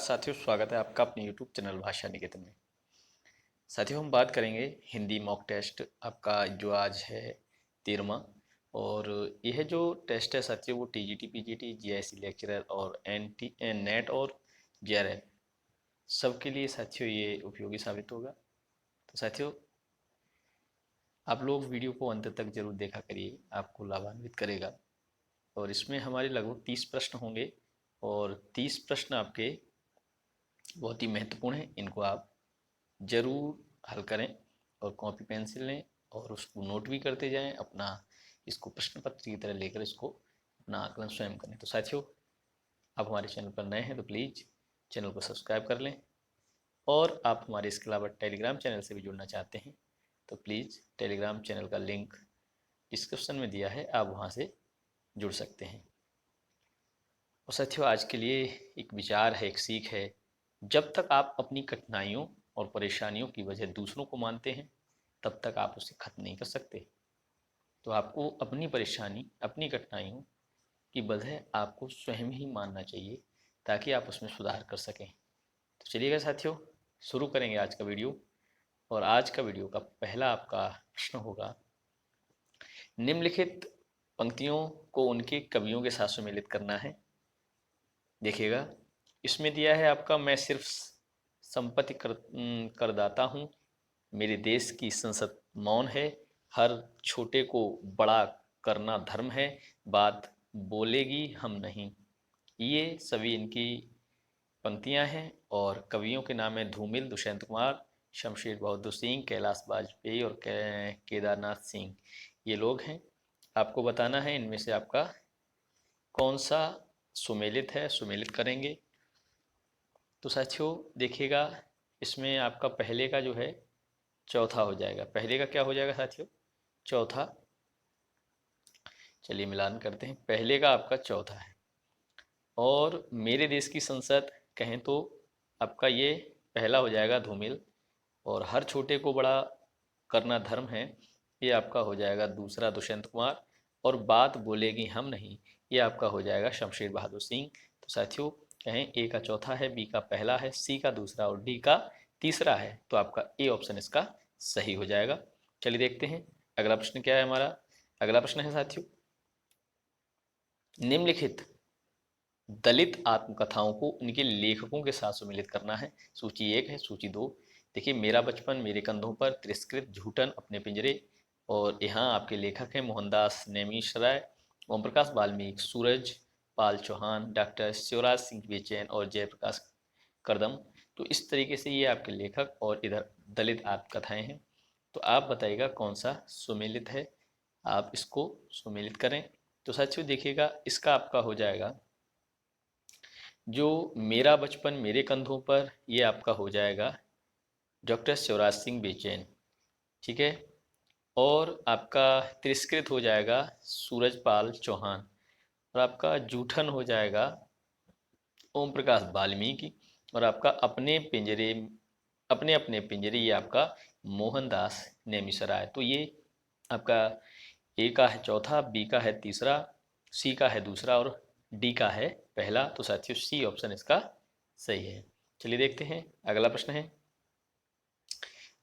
साथियों, स्वागत है आपका अपने YouTube चैनल भाषा निकेतन में। साथियों, हम बात करेंगे हिंदी मॉक टेस्ट आपका जो आज है 13वां। और यह जो टेस्ट है साथियों वो TGT PGT GIC लेक्चरर और नेट और JRF सबके लिए साथियों ये उपयोगी साबित होगा। तो साथियों, आप लोग वीडियो को अंत तक जरूर देखा करिए, आपको लाभान्वित करेगा। और इसमें हमारे लगभग 30 प्रश्न होंगे और 30 प्रश्न आपके बहुत ही महत्वपूर्ण हैं। इनको आप जरूर हल करें और कॉपी पेंसिल लें और उसको नोट भी करते जाएं। अपना इसको प्रश्न पत्र की तरह लेकर इसको अपना आकलन स्वयं करें। तो साथियों, आप हमारे चैनल पर नए हैं तो प्लीज़ चैनल को सब्सक्राइब कर लें। और आप हमारे इसके अलावा टेलीग्राम चैनल से भी जुड़ना चाहते हैं तो प्लीज़ टेलीग्राम चैनल का लिंक डिस्क्रिप्शन में दिया है, आप वहाँ से जुड़ सकते हैं। और साथियों, आज के लिए एक विचार है, एक सीख है। जब तक आप अपनी कठिनाइयों और परेशानियों की वजह दूसरों को मानते हैं तब तक आप उसे खत्म नहीं कर सकते। तो आपको अपनी परेशानी, अपनी कठिनाइयों की वजह आपको स्वयं ही मानना चाहिए ताकि आप उसमें सुधार कर सकें। तो चलिएगा साथियों, शुरू करेंगे आज का वीडियो। और आज का वीडियो का पहला आपका प्रश्न होगा, निम्नलिखित पंक्तियों को उनके कवियों के साथ सम्मिलित करना है। देखिएगा, इसमें दिया है आपका, मैं सिर्फ संपत्ति करदाता हूँ, मेरे देश की संसद मौन है, हर छोटे को बड़ा करना धर्म है, बात बोलेगी हम नहीं। ये सभी इनकी पंक्तियां हैं और कवियों के नाम है धूमिल, दुष्यंत कुमार, शमशेर बहादुर सिंह, कैलाश बाजपेयी और केदारनाथ सिंह। ये लोग हैं। आपको बताना है इनमें से आपका कौन सा सुमेलित है, सुमेलित करेंगे। तो साथियों देखिएगा, इसमें आपका पहले का जो है चौथा हो जाएगा। पहले का क्या हो जाएगा साथियों? चौथा। चलिए मिलान करते हैं। पहले का आपका चौथा है और मेरे देश की संसद कहें तो आपका ये पहला हो जाएगा धूमिल। और हर छोटे को बड़ा करना धर्म है, ये आपका हो जाएगा दूसरा दुष्यंत कुमार। और बात बोलेगी हम नहीं, ये आपका हो जाएगा शमशेर बहादुर सिंह। तो साथियों, कहें ए का चौथा है, बी का पहला है, सी का दूसरा और डी का तीसरा है। तो आपका ए ऑप्शन इसका सही हो जाएगा। चलिए देखते हैं अगला प्रश्न क्या है हमारा। अगला प्रश्न है साथियों, निम्नलिखित दलित आत्मकथाओं को उनके लेखकों के साथ सम्मिलित करना है। सूची 1 है, सूची 2। देखिए, मेरा बचपन मेरे कंधों पर, तिरस्कृत, झूठन, अपने पिंजरे। और यहाँ आपके लेखक हैं मोहनदास नेमिशराय, ओम प्रकाश वाल्मीकि, सूरज पाल चौहान, डॉक्टर शिवराज सिंह बेचैन और जयप्रकाश करदम। तो इस तरीके से ये आपके लेखक और इधर दलित आत्मकथाएं हैं। तो आप बताइएगा कौन सा सुमेलित है, आप इसको सुमेलित करें। तो साथियों देखिएगा, इसका आपका हो जाएगा जो मेरा बचपन मेरे कंधों पर, ये आपका हो जाएगा डॉक्टर शिवराज सिंह बेचैन। ठीक है। और आपका तिरस्कृत हो जाएगा सूरजपाल चौहान। और आपका जूठन हो जाएगा ओम प्रकाश वाल्मीकि। और आपका अपने पिंजरे, अपने अपने पिंजरे, ये आपका मोहनदास नेमिशराय। तो ये आपका ए का है चौथा, बी का है तीसरा, सी का है दूसरा और डी का है पहला। तो साथियों सी ऑप्शन इसका सही है। चलिए देखते हैं अगला प्रश्न है।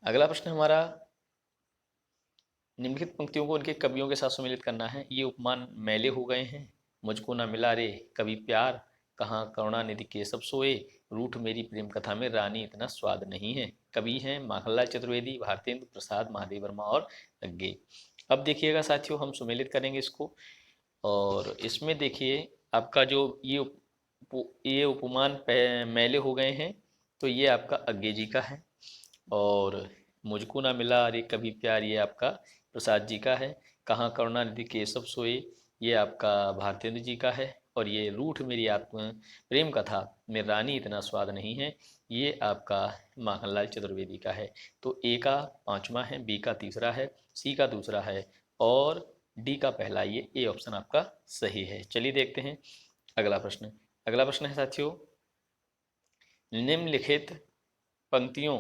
अगला प्रश्न हमारा, निम्नलिखित पंक्तियों को उनके कवियों के साथ सम्मिलित करना है। ये उपमान मैले हो गए हैं, मुझको ना मिला रे कभी प्यार, कहाँ करुणानिधि केशव सोए, रूठ मेरी प्रेम कथा में रानी इतना स्वाद नहीं है। कवि हैं माखनलाल चतुर्वेदी, भारतेंदु प्रसाद, महादेव वर्मा और अज्ञे। अब देखिएगा साथियों, हम सुमेलित करेंगे इसको। और इसमें देखिए आपका जो ये उपमान मैले हो गए हैं, तो ये आपका अज्ञे जी का है। और मुझको ना मिला अरे कभी प्यार, ये आपका प्रसाद जी का है। कहाँ करुणानिधि केशव सोए, ये आपका भारतेंद्र जी का है। और ये रूठ मेरी आत्म प्रेम कथा में रानी इतना स्वाद नहीं है, ये आपका माखनलाल चतुर्वेदी का है। तो ए का पांचवा है, बी का तीसरा है, सी का दूसरा है और डी का पहला। ये ए ऑप्शन आपका सही है। चलिए देखते हैं अगला प्रश्न। अगला प्रश्न है साथियों, निम्नलिखित पंक्तियों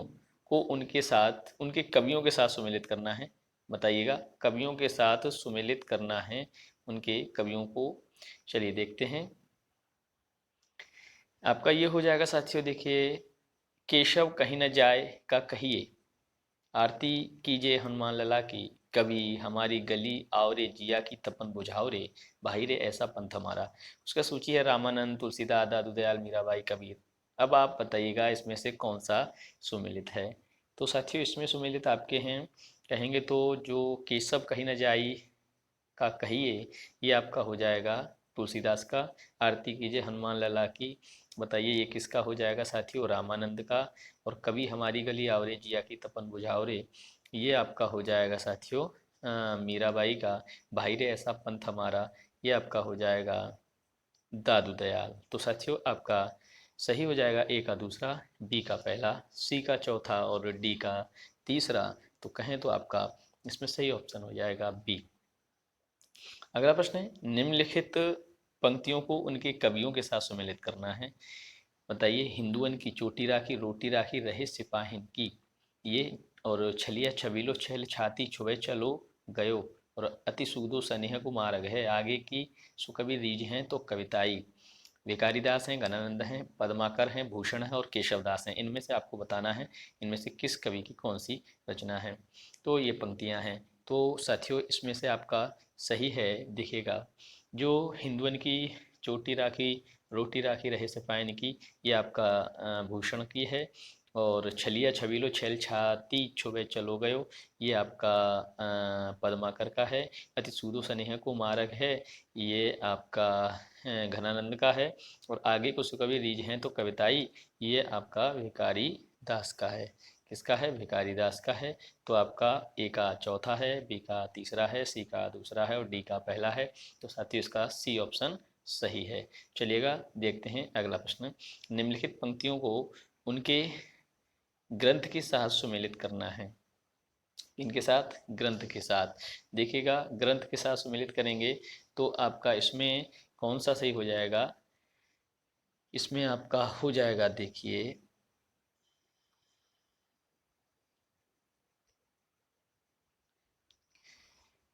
को उनके साथ, उनके कवियों के साथ सुमेलित करना है। बताइएगा, कवियों के साथ सुमेलित करना है उनके कवियों को। चलिए देखते हैं। आपका ये हो जाएगा साथियों। देखिए, केशव कहीं न जाए का कहिए, आरती कीजिए हनुमान लला की, कभी हमारी गली आओ रे, जिया की तपन बुझाओ रे, भाई रे ऐसा पंथ हमारा। उसका सूची है रामानंद, तुलसीदास, दादू दयाल, मीराबाई, कबीर। अब आप बताइएगा इसमें से कौन सा सुमेलित है। तो साथियों, इसमें सुमेलित आपके हैं, कहेंगे तो जो केशव कहीं न जाई का कहिए, ये आपका हो जाएगा तुलसीदास का। आरती कीजिए हनुमान लला की, बताइए ये किसका हो जाएगा साथियों, रामानंद का। और कभी हमारी गली आवरे, जिया की तपन बुझाओ रे, ये आपका हो जाएगा साथियों मीराबाई का। भाई रे ऐसा पंथ हमारा, ये आपका हो जाएगा दादू दयाल। तो साथियों, आपका सही हो जाएगा ए का दूसरा, बी का पहला, सी का चौथा और डी का तीसरा। तो कहें तो आपका इसमें सही ऑप्शन हो जाएगा बी। अगला प्रश्न है, निम्नलिखित पंक्तियों को उनके कवियों के साथ सुमेलित करना है। बताइए, हिंदुअन की चोटी राखी, रोटी राखी, रहे सिपाहिन की, ये और छलिया छबीलो छल छाती छुए चलो गयो, और अति सूदो स्नेह को मार्ग है, आगे की सुकवि रीझ हैं तो कविताई। विकारीदास हैं, गणानंद हैं, पद्माकर हैं, भूषण है और केशवदास हैं। इनमें से आपको बताना है इनमें से किस कवि की कौन सी रचना है। तो ये पंक्तियां हैं। तो साथियों, इसमें से आपका सही है, दिखेगा जो हिंदुअन की चोटी राखी, रोटी राखी, रहे सिपाहिन की, ये आपका भूषण की है। और छलिया छबीलो छेल छाती छुबे चलो गयो, ये आपका पद्माकर का है। अति सूदो स्नेह को मारक है, ये आपका घनानंद का है। और आगे कुछ कवि रीझ हैं तो कविताई, ये आपका भिखारी दास का है। किसका है, भिखारी दास का है। तो आपका ए का चौथा है, बी का तीसरा है, सी का दूसरा है और डी का पहला है। तो साथियों, इसका सी ऑप्शन सही है। चलिएगा देखते हैं अगला प्रश्न। निम्नलिखित पंक्तियों को उनके ग्रंथ के साथ सुमेलित करना है। इनके साथ, ग्रंथ के साथ। देखिएगा, ग्रंथ के साथ सुमेलित करेंगे तो आपका इसमें कौन सा सही हो जाएगा। इसमें आपका हो जाएगा, देखिए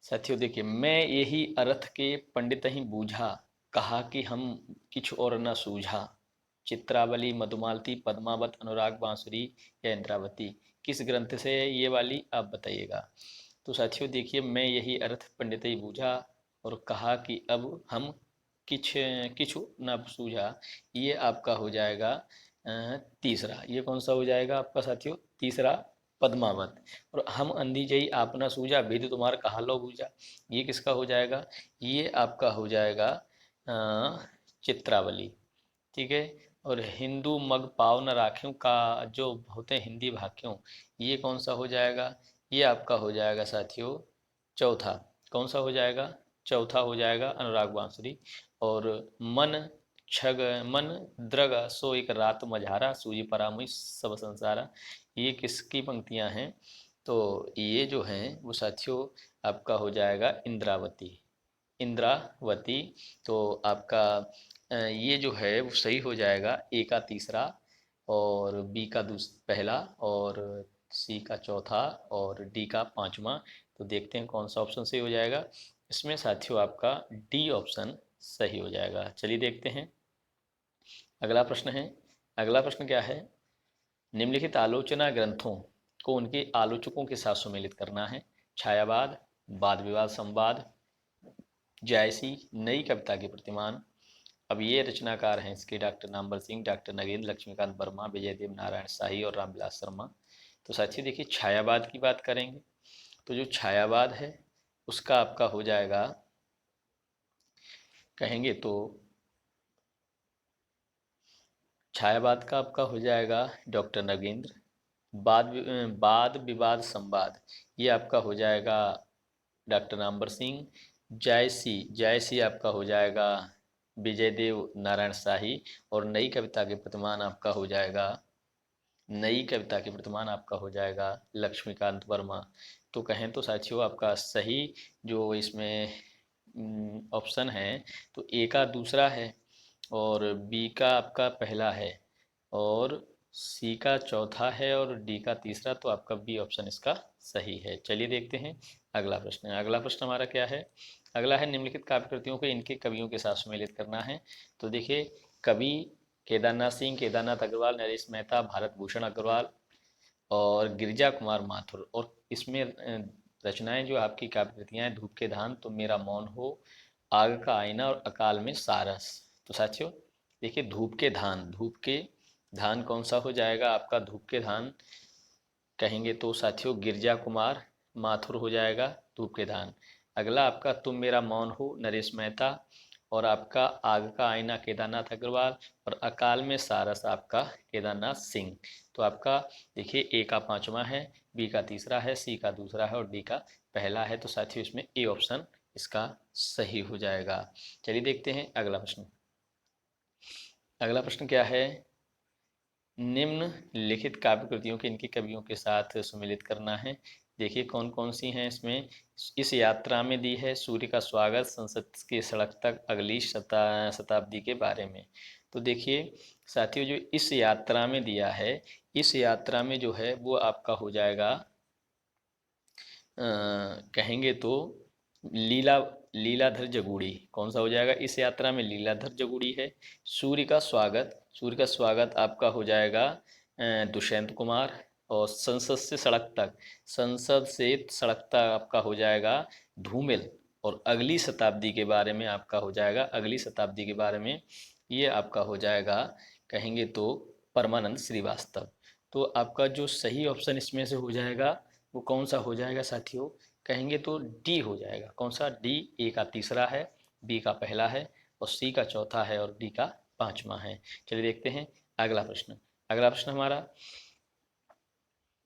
साथियों, देखिए, मैं यही अर्थ के पंडित ही बूझा, कहा कि हम किछ और न सूझा, चित्रावली, मधुमालती, पद्मावत, अनुराग बांसुरी या इंद्रावती। किस ग्रंथ से है ये वाली, आप बताइएगा। तो साथियों देखिए, मैं यही अर्थ पंडित ही बूझा और कहा कि अब हम किछ किछु न सूझा, ये आपका हो जाएगा तीसरा। ये कौन सा हो जाएगा आपका साथियों, तीसरा, पद्मावत। और हम अंधी जई आपना सूझा, भेद तुम्हारा कहा लो बूझा, ये किसका हो जाएगा, ये आपका हो जाएगा चित्रावली। ठीक है। और हिंदू मग पाव न राख्यों का, जो होते हैं हिंदी भाक्यों, ये कौन सा हो जाएगा, ये आपका हो जाएगा साथियों चौथा। कौन सा हो जाएगा, चौथा हो जाएगा अनुराग बांसुरी। और मन छग मन द्रग सो एक रात मझारा, सूझी परामुई सब संसारा, ये किसकी पंक्तियां हैं। तो ये जो हैं वो साथियों आपका हो जाएगा इंद्रावती, इंद्रावती। तो आपका ये जो है वो सही हो जाएगा, ए का तीसरा और बी का पहला और सी का चौथा और डी का पांचवा। तो देखते हैं कौन सा ऑप्शन सही हो जाएगा। इसमें साथियों आपका डी ऑप्शन सही हो जाएगा। चलिए देखते हैं अगला प्रश्न है। अगला प्रश्न क्या है, निम्नलिखित आलोचना ग्रंथों को उनके आलोचकों के साथ सुमेलित करना है। छायावाद, वाद विवाद संवाद, जायसी, नई कविता के प्रतिमान। अब ये रचनाकार हैं इसके डॉक्टर नामवर सिंह, डॉक्टर नगेंद्र, लक्ष्मीकांत वर्मा, विजयदेव नारायण शाही और रामविलास शर्मा। तो साथियों देखिए, छायावाद की बात करेंगे तो जो छायावाद है उसका आपका हो जाएगा, कहेंगे तो छायावाद का आपका हो जाएगा डॉक्टर नगेंद्र। वाद विवाद संवाद, ये आपका हो जाएगा डॉक्टर नामवर सिंह। जायसी, जायसी आपका हो जाएगा विजयदेव नारायण शाही। और नई कविता के प्रतिमान आपका हो जाएगा, नई कविता के प्रतिमान आपका हो जाएगा लक्ष्मीकांत वर्मा। तो कहें तो साथियों आपका सही जो इसमें ऑप्शन है, तो ए का दूसरा है और बी का आपका पहला है और सी का चौथा है और डी का तीसरा। तो आपका बी ऑप्शन इसका सही है। चलिए देखते हैं अगला प्रश्न। अगला प्रश्न हमारा क्या है, अगला है निम्नलिखित काव्य कृतियों को इनके कवियों के साथ सुमेलित करना है। तो देखिए, कवि केदारनाथ सिंह, केदारनाथ अग्रवाल, नरेश मेहता, भारत भूषण अग्रवाल और गिरिजा कुमार माथुर। और इसमें रचनाएं जो आपकी काव्य कृतियां हैं, धूप के धान, तुम मेरा मौन हो, आग का आईना और अकाल में सारस। तो साथियों देखिए, धूप के धान, धूप के धान कौन सा हो जाएगा आपका? धूप के धान कहेंगे तो साथियों गिरजा कुमार माथुर हो जाएगा धूप के धान। अगला आपका तुम मेरा मौन हो, नरेश मेहता, और आपका आग का आईना केदारनाथ अग्रवाल, और अकाल में सारस आपका केदारनाथ सिंह। तो आपका देखिए, ए का पांचवा है, बी का तीसरा है, सी का दूसरा है और डी का पहला है। तो साथियों इसमें ए ऑप्शन इसका सही हो जाएगा। चलिए देखते हैं अगला प्रश्न। अगला प्रश्न क्या है? निम्न लिखित काव्य कृतियों के इनके कवियों के साथ सुमिलित करना है। देखिए कौन कौन सी हैं इसमें। इस यात्रा में दी है सूर्य का स्वागत, संसद की सड़क तक, अगली शताब्दी के बारे में। तो देखिए साथियों, जो इस यात्रा में दिया है, इस यात्रा में जो है वो आपका हो जाएगा कहेंगे तो लीला लीलाधर जगूड़ी। कौन सा हो जाएगा? इस यात्रा में लीलाधर जगूड़ी है। सूर्य का स्वागत, सूर्य का स्वागत आपका हो जाएगा दुष्यंत कुमार। और संसद से सड़क तक, संसद से सड़क तक आपका हो जाएगा धूमिल। और अगली शताब्दी के बारे में आपका हो जाएगा, अगली शताब्दी के बारे में ये आपका हो जाएगा कहेंगे तो परमानंद श्रीवास्तव। तो आपका जो सही ऑप्शन इसमें से हो जाएगा वो कौन सा हो जाएगा साथियों? कहेंगे तो डी हो जाएगा। कौन सा? डी। ए का तीसरा है, बी का पहला है और सी का चौथा है और डी का पांचवा है। चलिए देखते हैं अगला प्रश्न। अगला प्रश्न हमारा,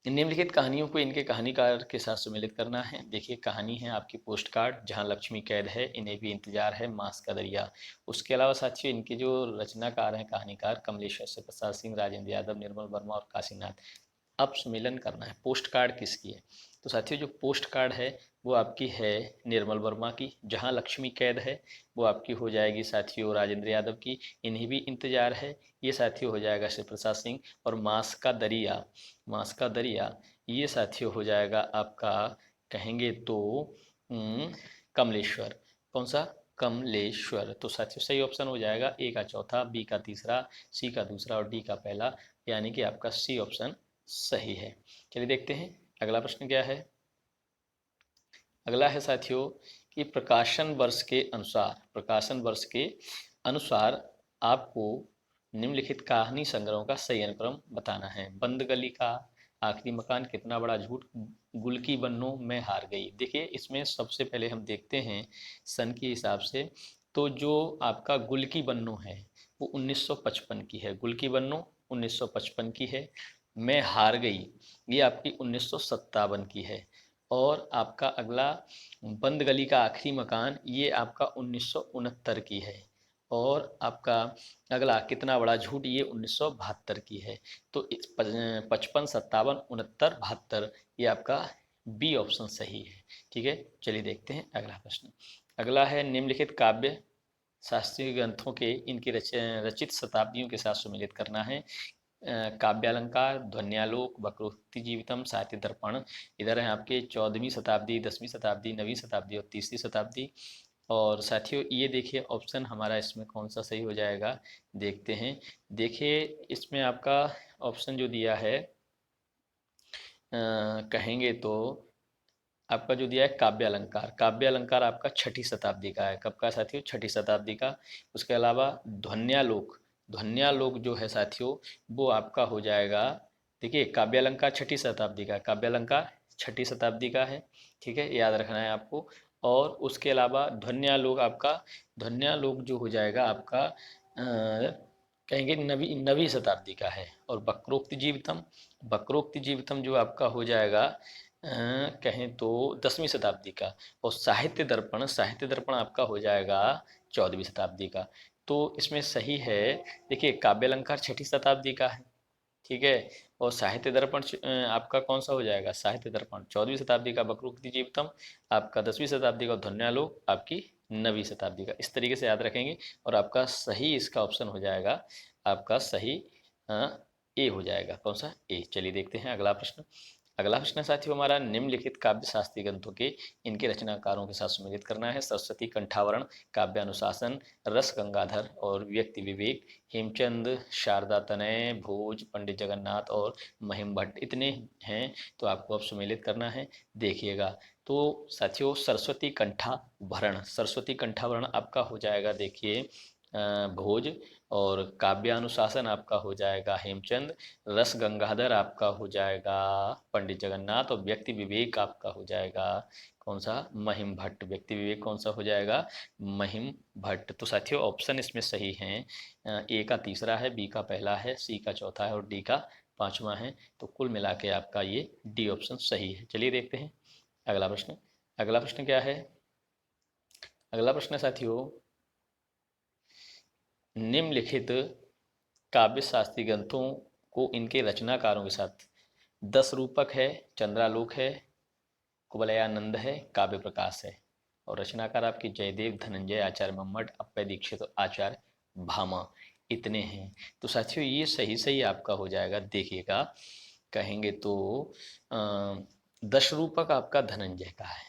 निम्नलिखित कहानियों को इनके कहानीकार के साथ सम्मिलित करना है। देखिए कहानी है आपकी पोस्ट कार्ड, जहां लक्ष्मी कैद है, इन्हें भी इंतजार है, मांस का दरिया। उसके अलावा साथियों इनके जो रचनाकार हैं, कहानीकार कमलेश्वर से प्रसाद सिंह, राजेंद्र यादव, निर्मल वर्मा और काशीनाथ। अब सम्मेलन करना है। पोस्ट कार्ड किसकी है? तो साथियों जो पोस्ट कार्ड है वो आपकी है निर्मल वर्मा की। जहां लक्ष्मी कैद है वो आपकी हो जाएगी साथियों राजेंद्र यादव की। इन्हें भी इंतजार है, ये साथियों हो जाएगा शिव प्रसाद सिंह। और मांस का दरिया, मांस का दरिया ये साथियों हो जाएगा आपका कहेंगे तो कमलेश्वर। कौन सा? कमलेश्वर। तो साथियों सही ऑप्शन हो जाएगा ए का चौथा, बी का तीसरा, सी का दूसरा और डी का पहला, यानी कि आपका सी ऑप्शन सही है। चलिए देखते हैं अगला प्रश्न क्या है। अगला है साथियों कि प्रकाशन वर्ष के अनुसार, प्रकाशन वर्ष के अनुसार आपको निम्नलिखित कहानी संग्रहों का सही अनुक्रम बताना है। बंद गली का, आखिरी मकान, कितना बड़ा झूठ, गुल की बन्नो, मैं हार गई। देखिए इसमें सबसे पहले हम देखते हैं सन के हिसाब से। तो जो आपका गुल की बन्नो है वो 1955 की है, गुल की बन्नो 1955 की है। मैं हार गई ये आपकी 1957 की है। और आपका अगला बंद गली का आखिरी मकान ये आपका 1969 की है। और आपका अगला कितना बड़ा झूठ ये 1972 की है। तो 55, 57, 69, 72 ये आपका बी ऑप्शन सही है। ठीक है, चलिए देखते हैं अगला प्रश्न। अगला है निम्नलिखित काव्य शास्त्रीय ग्रंथों के इनकी रचित शताब्दियों के साथ सुमेलित करना है। काव्यालंकार, ध्वन्यालोक, वक्रोक्ति जीवितम, साहित्य दर्पण। इधर है आपके 14वीं शताब्दी, 10वीं शताब्दी, 9वीं शताब्दी और 30वीं शताब्दी। और साथियों ये देखिए ऑप्शन हमारा इसमें कौन सा सही हो जाएगा, देखते हैं। देखिए इसमें आपका ऑप्शन जो दिया है कहेंगे तो आपका जो दिया है काव्य अलंकार, काव्य अलंकार आपका 6ठी शताब्दी का है। कब का साथियों? 6ठी शताब्दी का। उसके अलावा ध्वन्यालोक, ध्वन्यालोक जो है साथियों वो आपका हो जाएगा, देखिए काव्य अलंकार 6ठी शताब्दी का, काव्य अलंकार 6ठी शताब्दी का है। ठीक है, याद रखना है आपको। और उसके अलावा ध्वन्यालोक आपका, ध्वन्यालोक जो हो जाएगा आपका कहेंगे नवीं शताब्दी का है। और वक्रोक्ति जीवितम, वक्रोक्ति जीवितम जो आपका हो जाएगा कहें तो 10वीं शताब्दी का। और साहित्य दर्पण, साहित्य दर्पण आपका हो जाएगा 14वीं शताब्दी का। तो इसमें सही है, देखिए काव्य अलंकार 6ठी शताब्दी का है। ठीक है, और साहित्य दर्पण आपका कौन सा हो जाएगा? साहित्य दर्पण 14वीं शताब्दी का, वक्रोक्ति जीवितम आपका 10वीं शताब्दी का, ध्वन्यालोक आपकी 9वीं शताब्दी का। इस तरीके से याद रखेंगे और आपका सही इसका ऑप्शन हो जाएगा आपका सही ए हो जाएगा। कौन सा? ए। चलिए देखते हैं अगला प्रश्न। अगला प्रश्न साथियों हमारा, निम्नलिखित काव्य शास्त्रीय ग्रंथों के इनके रचनाकारों के साथ सुमेलित करना है। सरस्वती कंठावरण, काव्यानुशासन, रस गंगाधर और व्यक्ति विवेक, हेमचंद, शारदा तनय, भोज, पंडित जगन्नाथ और महिम भट्ट, इतने हैं। तो आपको अब सुमेलित करना है। देखिएगा तो साथियों, सरस्वती कंठाभरण, सरस्वती कंठाभरण आपका हो जाएगा, देखिए भोज, और काव्यानुशासन आपका हो जाएगा हेमचंद, रस गंगाधर आपका हो जाएगा पंडित जगन्नाथ, और व्यक्ति विवेक आपका हो जाएगा कौन सा, महिम भट्ट। व्यक्ति विवेक कौन सा हो जाएगा, महिम भट्ट। तो साथियों ऑप्शन इसमें सही हैं, ए का तीसरा है, बी का पहला है, सी का चौथा है और डी का पांचवा है। तो कुल मिला के आपका ये डी ऑप्शन सही है। चलिए देखते हैं अगला प्रश्न। अगला प्रश्न क्या है, अगला प्रश्न साथियों, निम्नलिखित काव्य शास्त्रीय ग्रंथों को इनके रचनाकारों के साथ, दस रूपक है, चंद्रालोक है, कुवलयानंद है, काव्य प्रकाश है, और रचनाकार आपके जयदेव, धनंजय, आचार्य मम्मट, अप्पय दीक्षित और आचार्य भामा, इतने हैं। तो साथियों ये सही सही आपका हो जाएगा। देखिएगा कहेंगे तो दश रूपक आपका धनंजय का है,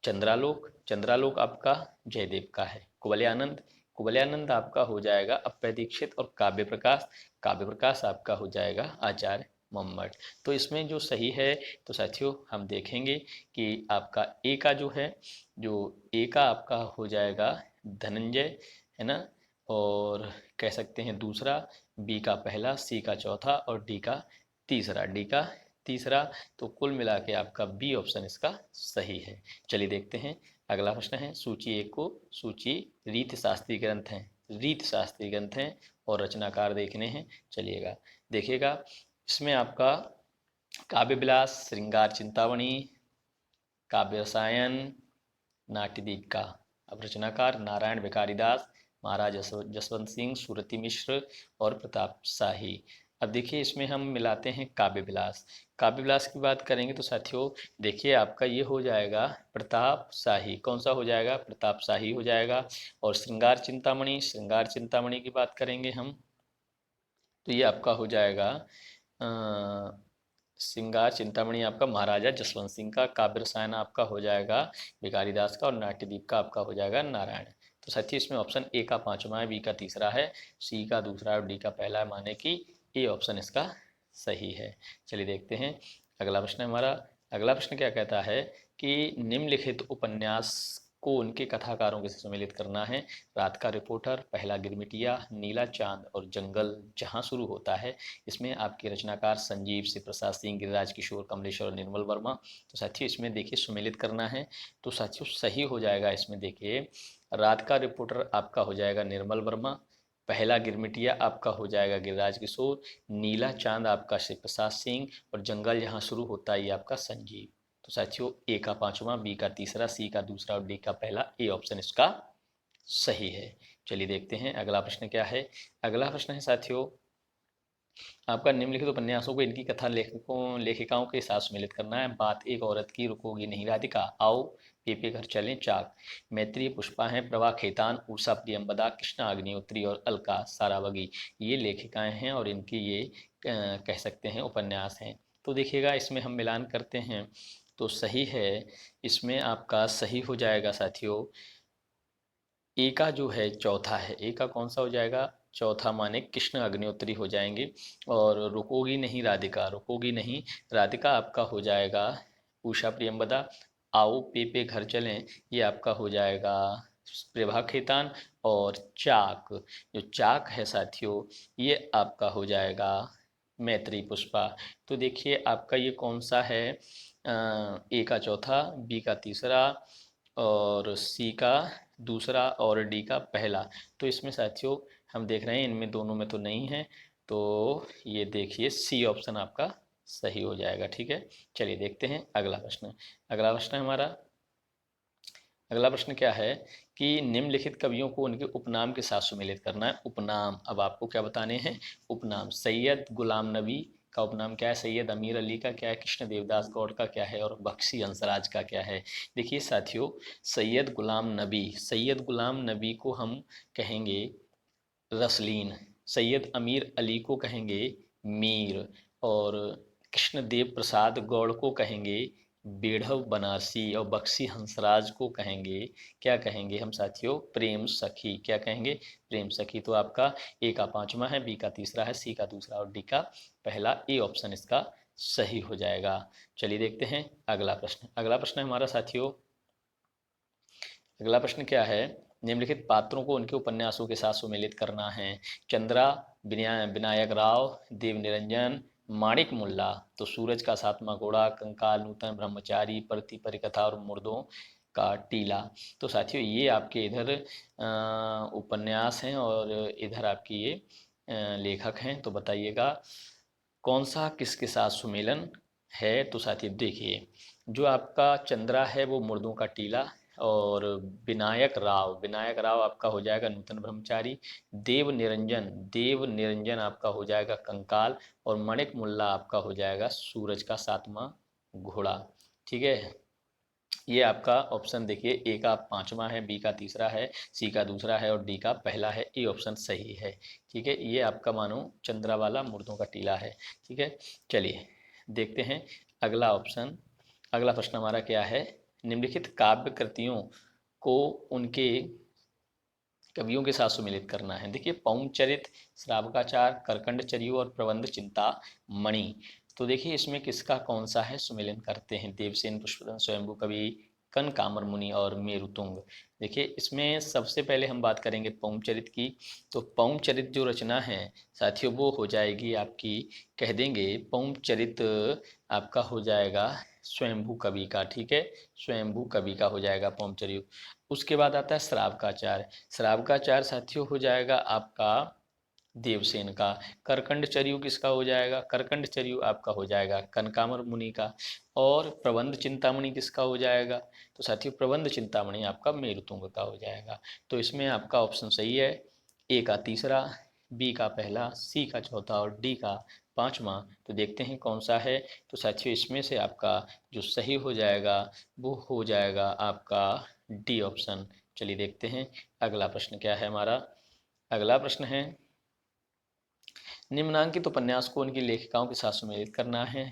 चंद्रालोक, चंद्रालोक आपका जयदेव का है, कुवलयानंद, कुवलयानंद आपका हो जाएगा अप्पय दीक्षित, और काव्य प्रकाश, काव्य प्रकाश आपका हो जाएगा आचार्य मम्मट। तो इसमें जो सही है, तो साथियों हम देखेंगे कि आपका ए का जो है, जो ए का आपका हो जाएगा धनंजय, है ना, और कह सकते हैं दूसरा, बी का पहला, सी का चौथा और डी का तीसरा, डी का तीसरा। तो कुल मिला के आपका बी ऑप्शन इसका सही है। चलिए देखते हैं अगला प्रश्न है, सूची एक को, सूची रीत शास्त्रीय ग्रंथ हैं, रीत शास्त्रीय ग्रंथ हैं और रचनाकार देखने हैं। चलिएगा देखिएगा, इसमें आपका काव्य विलास, श्रृंगार चिंतामणि, काव्य रसायन, नाट्यदीप का। अब रचनाकार नारायण भिखारीदास, महाराज जसवंत सिंह, सूरती मिश्र और प्रताप शाही। अब देखिए इसमें हम मिलाते हैं काव्य विलास। काव्य विलास की बात करेंगे तो साथियों देखिए आपका ये हो जाएगा प्रताप शाही, कौन सा हो जाएगा, प्रताप शाही हो जाएगा। और श्रृंगार चिंतामणि, श्रृंगार चिंतामणि की बात करेंगे हम, तो ये आपका हो जाएगा श्रृंगार चिंतामणि आपका महाराजा जसवंत सिंह का। काव्य रसायन आपका हो जाएगा भिखारीदास का, और नाट्यदीप का आपका हो जाएगा नारायण। तो साथियों इसमें ऑप्शन ए का पांचवा है, बी का तीसरा है, सी का दूसरा और डी का पहला है, माने कि ए ऑप्शन इसका सही है। चलिए देखते हैं अगला प्रश्न हमारा। अगला प्रश्न क्या कहता है कि निम्नलिखित उपन्यास को उनके कथाकारों के साथ सम्मिलित करना है। रात का रिपोर्टर, पहला गिरमिटिया, नीला चांद और जंगल जहां शुरू होता है। इसमें आपके रचनाकार संजीव, शिव प्रसाद सिंह, गिरिराज किशोर, कमलेश्वर और निर्मल वर्मा। तो साथियों इसमें देखिए सुमेलित करना है, तो साथियों सही हो जाएगा इसमें। देखिए रात का रिपोर्टर आपका हो जाएगा निर्मल वर्मा, पहला गिरमिटिया आपका हो जाएगा गिरिराज किशोर, नीला चांद आपका शिव प्रसाद सिंह, और जंगल जहाँ शुरू होता है ये आपका संजीव। तो साथियों ए का पांचवा, बी का तीसरा, सी का दूसरा और डी का पहला, ए ऑप्शन इसका सही है। चलिए देखते हैं अगला प्रश्न क्या है। अगला प्रश्न है साथियों आपका, निम्नलिखित उपन्यासों को इनकी कथा लेखिकाओं के साथ सम्मिलित करना है। बात एक औरत की, रुकोगी नहीं राधिका, आओ पेपे घर चलें, चाक। मैत्री पुष्पा हैं, प्रभा खेतान, उषा प्रियंवदा, कृष्णा अग्निहोत्री और अलका सारावगी, ये लेखिकाएं हैं और इनकी ये कह सकते हैं उपन्यास हैं। तो देखिएगा इसमें हम मिलान करते हैं तो सही है, इसमें आपका सही हो जाएगा साथियों ए का जो है चौथा है, ए का कौन सा हो जाएगा, चौथा, माने कृष्ण अग्निहोत्री हो जाएंगे। और रुकोगी नहीं राधिका, रुकोगी नहीं राधिका आपका हो जाएगा उषा प्रियंवदा। आओ पेपे घर चलें, ये आपका हो जाएगा प्रभा खेतान। और चाक, जो चाक है साथियों ये आपका हो जाएगा मैत्री पुष्पा। तो देखिए आपका ये कौन सा है, ए का चौथा, बी का तीसरा और सी का दूसरा और डी का पहला। तो इसमें साथियों हम देख रहे हैं इनमें दोनों में तो नहीं है, तो ये देखिए सी ऑप्शन आपका सही हो जाएगा। ठीक है, चलिए देखते हैं अगला प्रश्न। अगला प्रश्न हमारा, अगला प्रश्न क्या है कि निम्नलिखित कवियों को उनके उपनाम के साथ सम्मिलित करना है। उपनाम, अब आपको क्या बताने हैं उपनाम। सैयद गुलाम नबी का उपनाम क्या है, सैयद अमीर अली का क्या है, कृष्ण देवदास गौड़ का क्या है और बख्शी हंसराज का क्या है। देखिए साथियों सैयद गुलाम नबी, सैयद गुलाम नबी को हम कहेंगे रसलीन, सैयद अमीर अली को कहेंगे मीर, और कृष्णदेव प्रसाद गौड़ को कहेंगे बेढ़व बनारसी, और बख्शी हंसराज को कहेंगे, क्या कहेंगे हम साथियों, प्रेम सखी। क्या कहेंगे, प्रेम सखी। तो आपका ए का पांचवा है, बी का तीसरा है, सी का दूसरा और डी का पहला। ए ऑप्शन इसका सही हो जाएगा। चलिए देखते हैं अगला प्रश्न। अगला प्रश्न है हमारा साथियों, अगला प्रश्न क्या है, निम्नलिखित पात्रों को उनके उपन्यासों के साथ सुमेलित करना है। चंद्रा, विनायक राव, देव निरंजन, माणिक मुल्ला। तो सूरज का सातवां घोड़ा, कंकाल, नूतन ब्रह्मचारी, प्रति परिकथा और मुर्दों का टीला। तो साथियों ये आपके इधर उपन्यास हैं और इधर आपकी ये लेखक हैं। तो बताइएगा कौन सा किसके साथ सुमेलन है। तो साथियों देखिए, जो आपका चंद्रा है वो मुर्दों का टीला, और विनायक राव आपका हो जाएगा नूतन ब्रह्मचारी, देव निरंजन आपका हो जाएगा कंकाल, और मणिक मुल्ला आपका हो जाएगा सूरज का सातवां घोड़ा। ठीक है, ये आपका ऑप्शन देखिए, ए का पांचवा है, बी का तीसरा है, सी का दूसरा है और डी का पहला है। ए ऑप्शन सही है। ठीक है, ये आपका मानो चंद्रा वाला मुर्दों का टीला है। ठीक है, चलिए देखते हैं अगला ऑप्शन। अगला प्रश्न हमारा क्या है, निम्नलिखित काव्य कृतियों को उनके कवियों के साथ सुमिलित करना है। देखिए, पौंचरित, श्रावकाचार, करकंड चर्यू और प्रबंध चिंतामणि। तो देखिए इसमें किसका कौन सा है सुमिलन करते हैं। देवसेन, पुष्पदन, स्वयंभू कवि, कनकामर मुनि और मेरुतुंग। देखिए इसमें सबसे पहले हम बात करेंगे पौंचरित की। तो पौंचरित जो रचना है साथियों वो हो जाएगी आपकी, कह देंगे पौंचरित आपका हो जाएगा स्वयंभू कवि का। ठीक है, स्वयंभू कवि का हो जाएगा पौंचरित। उसके बाद आता है श्रावकाचार्य। श्रावकाचार्य साथियों हो जाएगा आपका देवसेन का। करकंड चर्यू किसका हो जाएगा, करकंड चर्यू आपका हो जाएगा कनकामर मुनि का। और प्रबंध चिंतामणि किसका हो जाएगा, तो साथियों प्रबंध चिंतामणि आपका मेरुतुंग का हो जाएगा। तो इसमें आपका ऑप्शन सही है, ए का तीसरा, बी का पहला, सी का चौथा और डी का पांचवा। तो देखते हैं कौन सा है। तो साथियों इसमें से आपका जो सही हो जाएगा वो हो जाएगा आपका डी ऑप्शन। चलिए देखते हैं अगला प्रश्न क्या है हमारा। अगला प्रश्न है, निम्नांकित उपन्यास को उनकी लेखिकाओं के साथ सुमेलित करना है।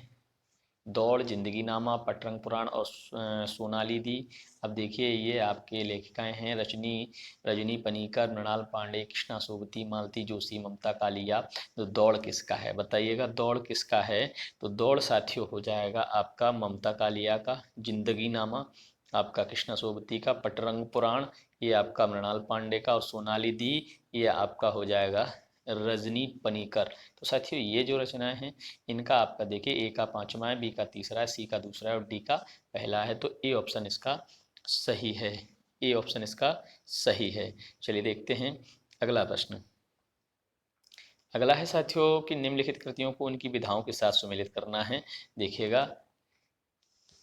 दौड़, जिंदगी नामा, पटरंग पुराण और सोनाली दी। अब देखिए ये आपके लेखिकाएं हैं, रजनी पनीकर, मृणाल पांडे, कृष्णा सोबती, मालती जोशी, ममता कालिया। तो दौड़ किसका है बताइएगा, दौड़ किसका है। तो दौड़ साथियों हो जाएगा आपका ममता कालिया का। जिंदगी नामा आपका कृष्णा सोबती का। पटरंग पुराण ये आपका मृणाल पांडे का। और सोनाली दी ये आपका हो जाएगा रजनी पनीकर। तो साथियों ये जो रचनाएं हैं इनका आपका देखिए, ए का पांचवा है, बी का तीसरा है, सी का दूसरा है और डी का पहला है। तो ए ऑप्शन इसका सही है। ए ऑप्शन इसका सही है। चलिए देखते हैं अगला प्रश्न। अगला है साथियों कि निम्नलिखित कृतियों को उनकी विधाओं के साथ सुमेलित करना है। देखिएगा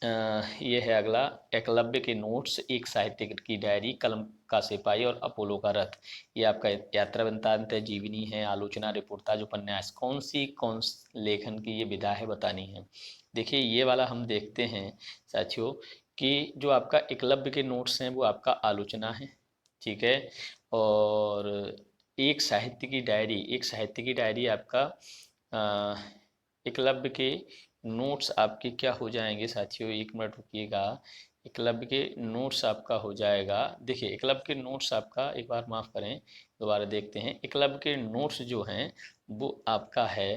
ये है अगला, एकलव्य के नोट्स, एक साहित्य की डायरी, कलम का सिपाही और अपोलो का रथ। ये आपका यात्रा वृत्तांत है, जीवनी है, आलोचना, रिपोर्टाज, उपन्यास। कौन लेखन की ये विधा है बतानी है। देखिए ये वाला हम देखते हैं साथियों कि जो आपका एकलव्य के नोट्स हैं वो आपका आलोचना है। ठीक है, और एक साहित्य की डायरी आपका एकलव्य के नोट्स आपके क्या हो जाएंगे साथियों, एक मिनट रुकिएगा। एकलव्य के नोट्स आपका हो जाएगा, देखिए एकलव्य के नोट्स आपका, एक बार माफ़ करें दोबारा देखते हैं। एकलव्य के नोट्स जो हैं वो आपका है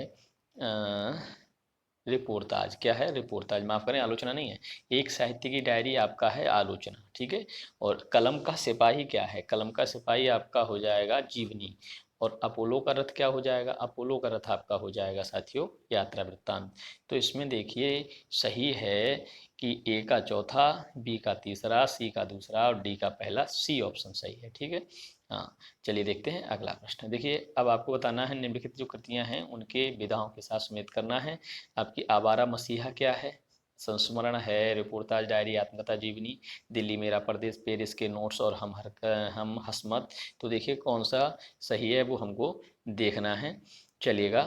रिपोर्टाज। क्या है, रिपोर्टाज, माफ़ करें आलोचना नहीं है। एक साहित्य की डायरी आपका है आलोचना। ठीक है, और कलम का सिपाही क्या है, कलम का सिपाही आपका हो जाएगा जीवनी। और अपोलो का रथ क्या हो जाएगा, अपोलो का रथ आपका हो जाएगा साथियों यात्रा वृत्तांत। तो इसमें देखिए सही है कि ए का चौथा, बी का तीसरा, सी का दूसरा और डी का पहला। सी ऑप्शन सही है। ठीक है, हाँ। चलिए देखते हैं अगला प्रश्न। देखिए अब आपको बताना है निम्नलिखित जो कृतियां हैं उनके विधाओं के साथ सुमेलित करना है। आपकी आवारा मसीहा क्या है, संस्मरण है, रिपोर्टाज, डायरी, आत्मकथा, जीवनी, दिल्ली मेरा प्रदेश, पेरिस के नोट्स और हम हसमत। तो देखिए कौन सा सही है वो हमको देखना है। चलिएगा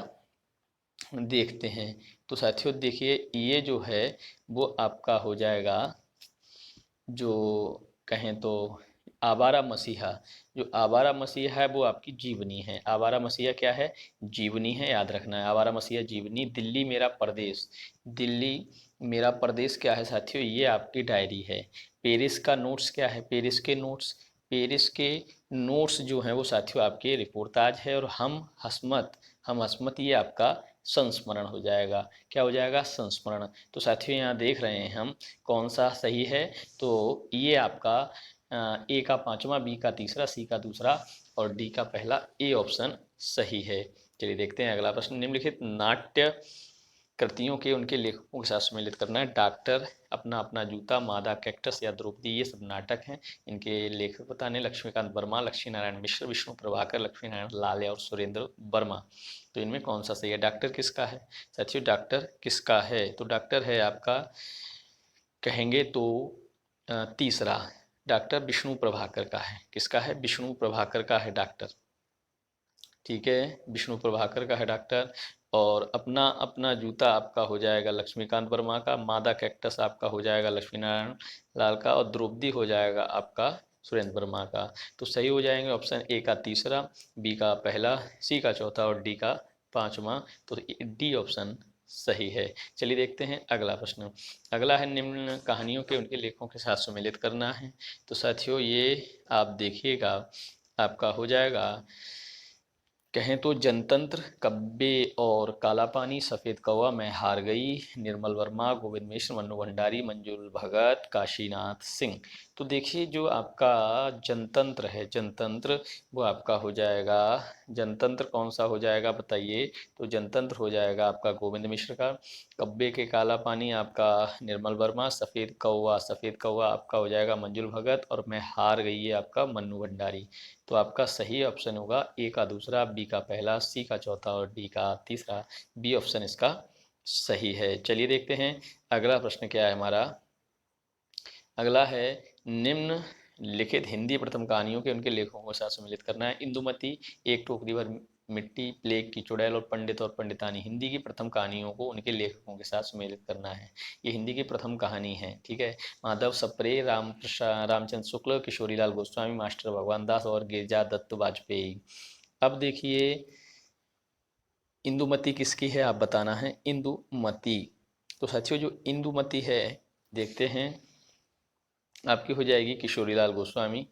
देखते हैं। तो साथियों देखिए ये जो है वो आपका हो जाएगा, जो कहें तो आवारा मसीहा, जो आवारा मसीहा है वो आपकी जीवनी है। आवारा मसीहा क्या है? जीवनी है, याद रखना है। आवारा मसीहा जीवनी। दिल्ली मेरा प्रदेश, दिल्ली मेरा प्रदेश क्या है साथियों? ये आपकी डायरी है। पेरिस का नोट्स क्या है? पेरिस के नोट्स, पेरिस के नोट्स जो हैं वो साथियों आपके रिपोर्टाज है। और हम हस्मत ये आपका संस्मरण हो जाएगा। क्या हो जाएगा? संस्मरण। तो साथियों यहाँ देख रहे हैं हम कौन सा सही है। तो ये आपका ए का पांचवा, बी का तीसरा, सी का दूसरा और डी का पहला, ए ऑप्शन सही है। चलिए देखते हैं अगला प्रश्न। निम्नलिखित नाट्य कृतियों के उनके लेखकों के साथ सम्मिलित करना है। डॉक्टर, अपना अपना जूता, मादा कैक्टस या द्रौपदी, ये सब नाटक हैं। इनके लेखक बताने लक्ष्मीकांत वर्मा, लक्ष्मी नारायण मिश्र, विष्णु प्रभाकर, लक्ष्मी नारायण लाले और सुरेंद्र वर्मा। तो इनमें कौन सा सही है? डॉक्टर किसका है साथियों? डॉक्टर किसका है? तो डॉक्टर है आपका, कहेंगे तो तीसरा, डॉक्टर विष्णु प्रभाकर का है। किसका है? विष्णु प्रभाकर का है डॉक्टर। ठीक है, विष्णु प्रभाकर का है डॉक्टर। और अपना अपना जूता आपका हो जाएगा लक्ष्मीकांत वर्मा का, मादा कैक्टस आपका हो जाएगा लक्ष्मी नारायण लाल का और द्रौपदी हो जाएगा आपका सुरेंद्र वर्मा का। तो सही हो जाएंगे ऑप्शन ए का तीसरा, बी का पहला, सी का चौथा और डी का पांचवा। तो डी ऑप्शन सही है। चलिए देखते हैं अगला प्रश्न। अगला है निम्न कहानियों के उनके लेखकों के साथ सम्मिलित करना है। तो साथियों ये आप देखिएगा, आपका हो जाएगा, कहें तो जनतंत्र, कब्बे और काला पानी, सफ़ेद कौवा, मैं हार गई, निर्मल वर्मा, गोविंद मिश्र, मन्नू भंडारी, मंजुल भगत, काशीनाथ सिंह। तो देखिए जो आपका जनतंत्र है, जनतंत्र वो आपका हो जाएगा, जनतंत्र कौन सा हो जाएगा बताइए? तो जनतंत्र हो जाएगा आपका गोविंद मिश्र का। कब्बे के काला पानी आपका निर्मल वर्मा, सफ़ेद कौवा आपका हो जाएगा मंजुल भगत और मैं हार गई है आपका मन्नू भंडारी। तो आपका सही ऑप्शन होगा ए का दूसरा, बी का पहला, सी का चौथा और डी का तीसरा। बी ऑप्शन इसका सही है। चलिए देखते हैं अगला प्रश्न क्या है हमारा। अगला है निम्न लिखित हिंदी प्रथम कहानियों के उनके लेखकों के साथ सम्मिलित करना है। इंदुमती, एक टोकरी भर मिट्टी, प्लेग की चुड़ैल और पंडित और पंडितानी। हिंदी की प्रथम कहानियों को उनके लेखकों के साथ सम्मिलित करना है। ये हिंदी की प्रथम कहानी है। ठीक है, माधव सप्रे, रामचंद्र शुक्ल, किशोरीलाल गोस्वामी, मास्टर भगवान दास और गिरिजा दत्त वाजपेयी। अब देखिए इंदुमती किसकी है आप बताना है। इंदुमती, तो साथियों जो इंदुमती है देखते हैं आपकी हो जाएगी किशोरीलाल गोस्वामी।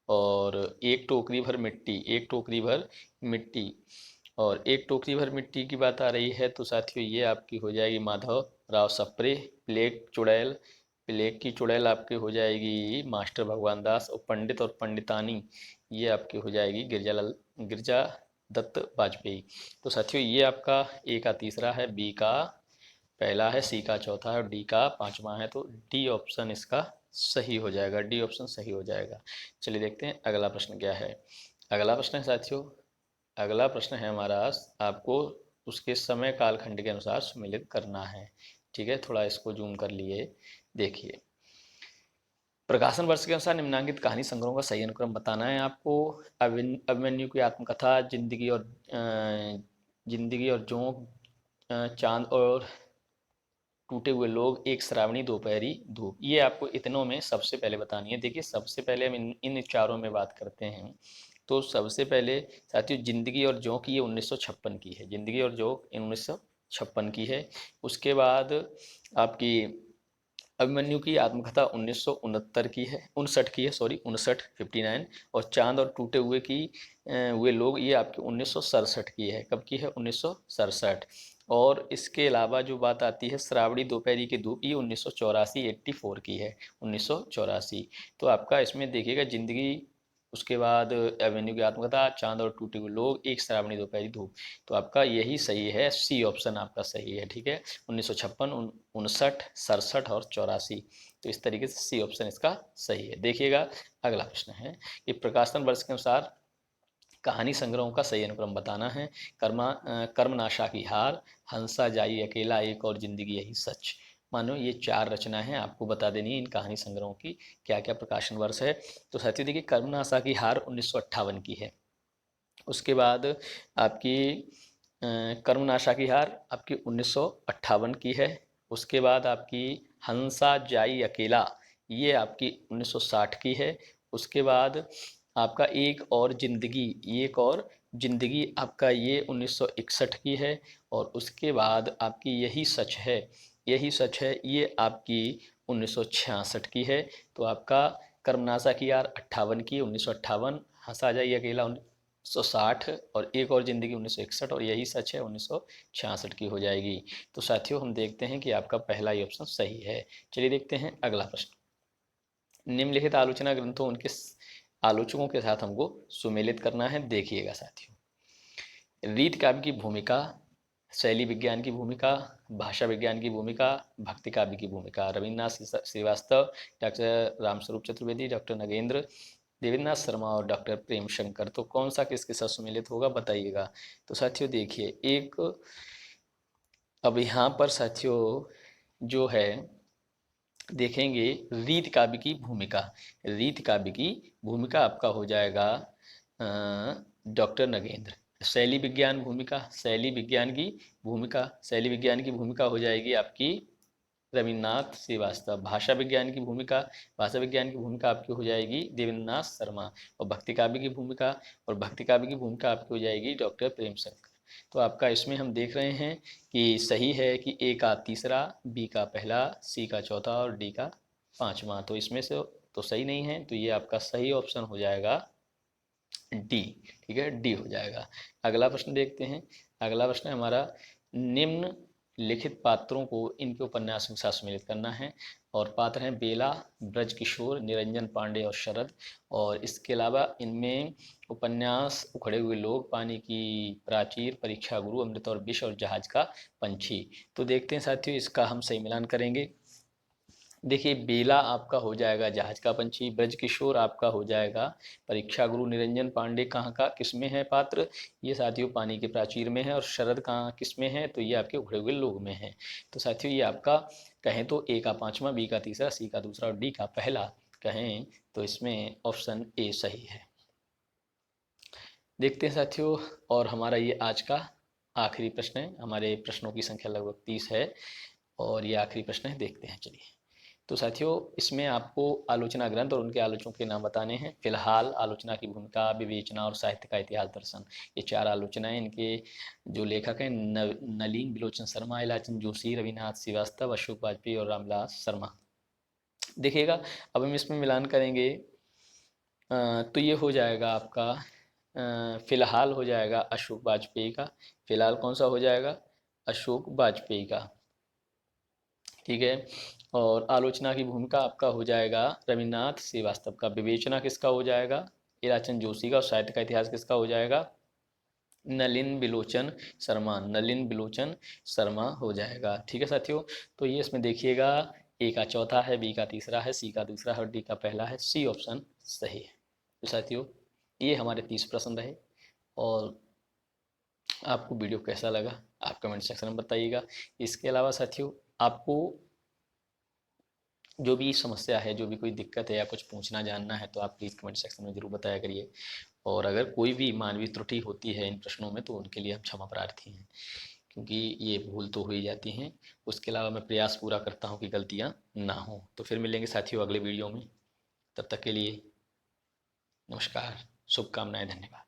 और एक टोकरी भर मिट्टी, एक टोकरी भर मिट्टी, और एक टोकरी भर मिट्टी की बात आ रही है तो साथियों ये आपकी हो जाएगी माधव राव सप्रे। प्लेग की चुड़ैल आपकी हो जाएगी मास्टर भगवान दास और पंडित और पंडितानी ये आपकी हो जाएगी गिरजा दत्त वाजपेयी। तो साथियों ये आपका ए का तीसरा है, बी का पहला है, सी का चौथा है और डी का पांचवा है। तो डी ऑप्शन इसका सही हो जाएगा, डी ऑप्शन सही हो जाएगा। चलिए देखते हैं अगला प्रश्न क्या है। अगला प्रश्न है साथियों, अगला प्रश्न है हमारा, आपको उसके समय कालखंड के अनुसार सम्मिलित करना है। ठीक है, थोड़ा इसको जूम कर लिए देखिए। प्रकाशन वर्ष के अनुसार निम्नांकित कहानी संग्रहों का सही अनुक्रम बताना है आपको। अभिमन्यु की आत्मकथा, जिंदगी और जोंक, चांद और टूटे हुए लोग, एक श्रावणी दोपहरी धूप। ये आपको इतनों में सबसे पहले बतानी है। देखिए सबसे पहले हम इन चारों में बात करते हैं। तो सबसे पहले साथियों जिंदगी और जोंक ये 1956 की है, जिंदगी और जोंक 1956 की है। उसके बाद आपकी अभिमन्यु की आत्मकथा 1969 की है, 59 की है, सॉरी 59, 59। और चांद और टूटे हुए की हुए लोग ये आपकी 1967 की है। कब की है? 1967। और इसके अलावा जो बात आती है श्रावणी दोपहरी की धूप, ये 1984, 84 की है, 1984। तो आपका इसमें देखिएगा जिंदगी, उसके बाद एवेन्यू की आत्मकथा, चांद और टूटे हुए लोग, एक श्रावणी दोपहरी धूप। तो आपका यही सही है, सी ऑप्शन आपका सही है। ठीक है, 1956, 59, 67 और 84। तो इस तरीके से सी ऑप्शन इसका सही है। देखिएगा अगला प्रश्न है कि प्रकाशन वर्ष के अनुसार कहानी संग्रहों का सही अनुक्रम बताना है। कर्मनाशा की हार, हंसा जाई अकेला, एक और जिंदगी यही सच। मानो ये चार रचना है, आपको बता देनी है इन कहानी संग्रहों की क्या क्या प्रकाशन वर्ष है। तो साथियों देखिए कर्मनाशा की हार 1958 की है। उसके बाद आपकी कर्मनाशा की हार आपकी 1958 की है। उसके बाद आपकी हंसा जाई अकेला ये आपकी 1960 की है। उसके बाद आपका एक और ज़िंदगी आपका ये 1961 की है। और उसके बाद आपकी यही सच है ये आपकी 1966 की है। तो आपका कर्मनाशा की यार 58 की 1958, हंसा जाइए अकेला 1960, और एक और ज़िंदगी 1961, और यही सच है 1966 की हो जाएगी। तो साथियों हम देखते हैं कि आपका पहला ही ऑप्शन सही है। चलिए देखते हैं अगला प्रश्न। निम्नलिखित आलोचना ग्रंथों उनके आलोचकों के साथ हमको सुमेलित करना है। देखिएगा साथियों, रीत काव्य की भूमिका, शैली विज्ञान की भूमिका, भाषा विज्ञान की भूमिका, भक्ति काव्य की भूमिका। रविन्द्रनाथ श्रीवास्तव, डॉक्टर रामस्वरूप चतुर्वेदी, डॉक्टर नगेंद्र, देवेंद्रनाथ शर्मा और डॉक्टर प्रेम शंकर। तो कौन सा किसके साथ सुमेलित होगा बताइएगा। तो साथियों देखिए, एक अब यहाँ पर साथियों जो है देखेंगे रीत काव्य की भूमिका। रीत काव्य की भूमिका आपका हो जाएगा डॉक्टर नगेंद्र। शैली विज्ञान की भूमिका हो जाएगी आपकी रविन्द्रनाथ श्रीवास्तव। भाषा विज्ञान की भूमिका आपकी हो जाएगी देवेंद्रनाथ शर्मा। और भक्ति काव्य की भूमिका आपकी हो जाएगी डॉक्टर प्रेम शंकर। तो आपका इसमें हम देख रहे हैं कि सही है कि ए का तीसरा, बी का पहला, सी का चौथा और डी का पांचवा। तो इसमें से तो सही नहीं है, तो ये आपका सही ऑप्शन हो जाएगा डी। ठीक है, डी हो जाएगा। अगला प्रश्न देखते हैं। अगला प्रश्न है हमारा, निम्न लिखित पात्रों को इनके उपन्यास के साथ सम्मिलित करना है। और पात्र हैं बेला, ब्रजकिशोर, निरंजन पांडे और शरद। और इसके अलावा इनमें उपन्यास उखड़े हुए लोग, पानी की प्राचीर, परीक्षा गुरु, अमृत और विष और जहाज का पंछी। तो देखते हैं साथियों, इसका हम सही मिलान करेंगे। देखिए, बेला आपका हो जाएगा जहाज का पंछी, ब्रजकिशोर आपका हो जाएगा परीक्षा गुरु, निरंजन पांडे कहाँ का किस में है पात्र, ये साथियों पानी के प्राचीर में है। और शरद कहाँ किस में है, तो ये आपके उभरे हुए लोग में है। तो साथियों ये आपका कहें तो ए का पांचवा, बी का तीसरा, सी का दूसरा और डी का पहला कहें तो इसमें ऑप्शन ए सही है। देखते हैं साथियों, और हमारा ये आज का आखिरी प्रश्न है। हमारे प्रश्नों की संख्या लगभग 30 है और ये आखिरी प्रश्न है। देखते हैं चलिए। तो साथियों इसमें आपको आलोचना ग्रंथ और उनके आलोचकों के नाम बताने हैं। फिलहाल आलोचना की भूमिका, विवेचना और साहित्य का इतिहास दर्शन, ये 4 आलोचनाएं। इनके जो लेखक हैं नलिन बिलोचन शर्मा, इलाचन जोशी, रविनाथ श्रीवास्तव, अशोक वाजपेयी और रामविलास शर्मा। देखिएगा, अब हम इसमें मिलान करेंगे तो ये हो जाएगा आपका फिलहाल हो जाएगा अशोक वाजपेयी का। फिलहाल कौन सा हो जाएगा, अशोक वाजपेयी का। ठीक है, और आलोचना की भूमिका आपका हो जाएगा रविन्द्रनाथ श्रीवास्तव का। विवेचना किसका हो जाएगा, इलाचन जोशी का। और साहित्य का इतिहास किसका हो जाएगा, नलिन बिलोचन शर्मा हो जाएगा। ठीक है साथियों, तो ये इसमें देखिएगा, ए का चौथा है, बी का तीसरा है, सी का दूसरा है और डी का पहला है। सी ऑप्शन सही है। तो साथियों ये हमारे 30 प्रश्न रहे। और आपको वीडियो कैसा लगा आप कमेंट सेक्शन में बताइएगा। इसके अलावा साथियों आपको जो भी समस्या है, जो भी कोई दिक्कत है या कुछ पूछना जानना है, तो आप प्लीज़ कमेंट सेक्शन में ज़रूर बताया करिए। और अगर कोई भी मानवीय त्रुटि होती है इन प्रश्नों में, तो उनके लिए हम क्षमा प्रार्थी हैं, क्योंकि ये भूल तो हो ही जाती हैं। उसके अलावा मैं प्रयास पूरा करता हूँ कि गलतियाँ ना हों। तो फिर मिलेंगे साथियों अगले वीडियो में। तब तक के लिए नमस्कार, शुभकामनाएं, धन्यवाद।